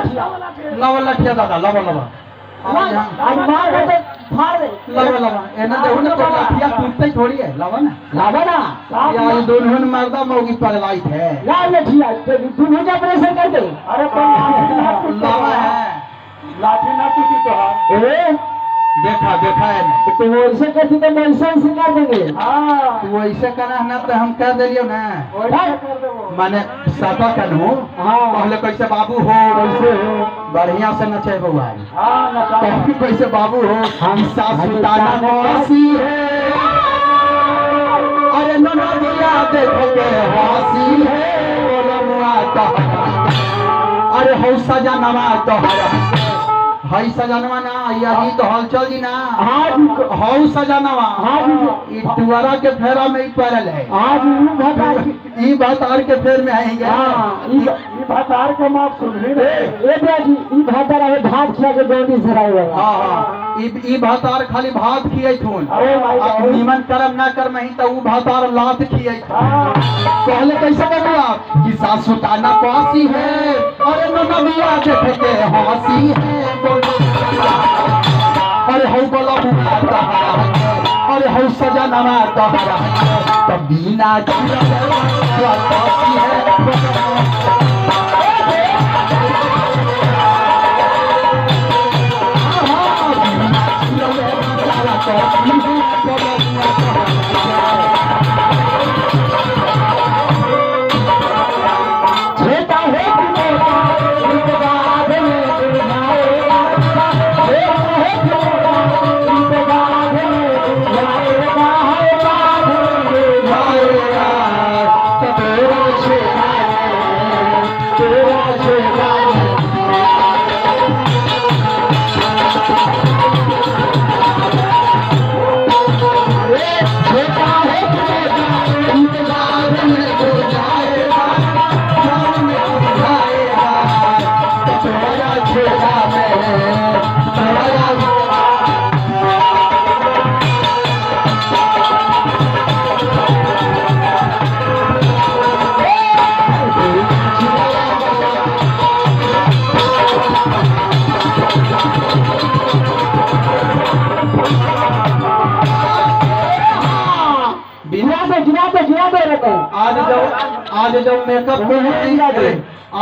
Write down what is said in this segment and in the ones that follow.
लवा लठिया दादा लवा लवा आज मार के फाड़ दे लवा लवा एना देखो ना तो लठिया टूटते थोड़ी है लवा ना ना ये दोनों ने मर्दा मौगी पगलाई थे ला लठिया तू जा ऑपरेशन कर दे अरे लवा है लाठी ना टूटी तो ए देखा देखा है ना तो वैसे करती तो वैसे ही कर देंगे हां तू ऐसे करना है ना तो हम कह दिलियो ना वैसे कर देबो माने सादा कनु हां पहले कैसे बाबू हो कैसे हो बढ़िया से नचे बउआ हां नचा कभी कैसे बाबू हो हम सासुताना वासी है अरे नना दिया देखो के वासी है बोलो मुआ तो अरे हो सजा नवा तो हई सजनवा ना यही तो हलचल जी ना आज हौ सजनवा आज ई दुआरा के फेरा में ही पड़ल है आज ई बात आर के फेर में आएंगे हां ई भातार के माफ सुन रे ए बेटी ई भातार है भात खिया के जोड़ी सराय वाला हां हां ई भातार खाली भात खियै थुन अरे भाई निमन करम ना कर मही त ऊ भातार लात खियै हां पहले कैसे बबुआ कि सासुताना पासी है अरे ननबिया देख के हंसी है अरे हौ बोला मुआ तहरा अरे हौ सजा नमा तहरा तब बिना पासी है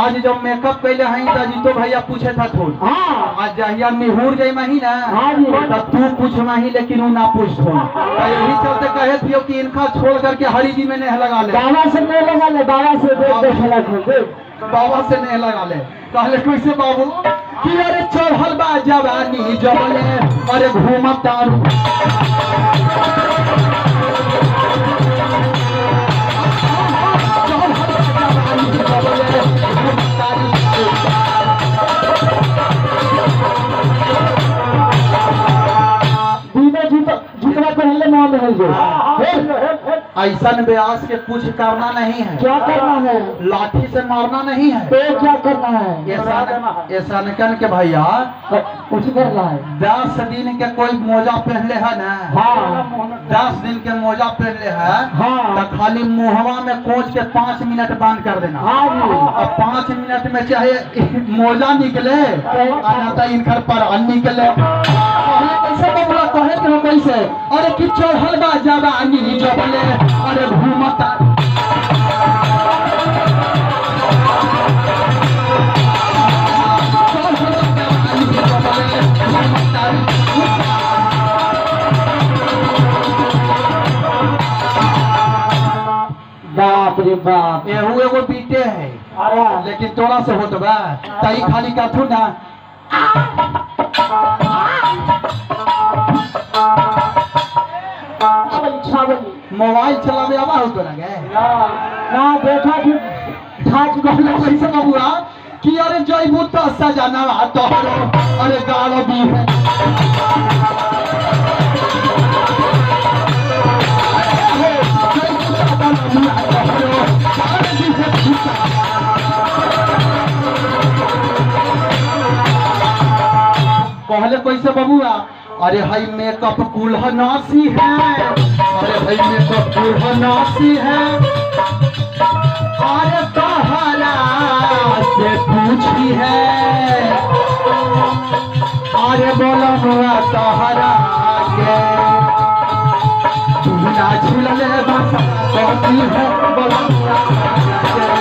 आज जब मेकअप पहले हई त जीतो भैया पूछे था थोड़ हां आज जहिया निहुर गई मही ना हां जी त तू पूछ मही लेकिन ऊ ना पूछ थोड़ यही चलते कहे थियो कि इनका छोड़ करके हरि जी में नेह लगा ले बाबा से नहीं लगा ले बाबा से बाबा से नेह लगा ले कहले कैसे बाबू कि अरे चढ़ल बा जवानी जबले अरे घूमत तारू ऐसा व्यास के कुछ करना नहीं है क्या करना है लाठी से मारना नहीं है तो क्या करना है ऐसा निकल के भैया कुछ करना है 10 दिन के कोई मोजा पहनले है ना हाँ 10 दिन के मोजा पहनले है हाँ तो खाली मुहवा में कोच के 5 मिनट बंद कर देना हाँ अब 5 मिनट में चाहे मोजा निकले तो इनकर पर निकले कैसे बबुआ कहे कि कैसे अरे कि चढ़ल बा जवानी जबले अरे घूमता बाप रे बाप एहू एगो बीते है लेकिन तोरा से होत बा तई खाली काथू ना मोबाइल चलावे आवा हो तो लगे ना देखा कि ठाक कहले कैसे बबुआ कि अरे जइबू तो सजाना तो अरे गालो भी है कहले कैसे बबुआ अरे भाई मेकअप कुल्हा नासी है अरे भाई मेकअप कुल्हा नासी है अरे तोहरा से पूछी है झूलले बस कहती है बड़ा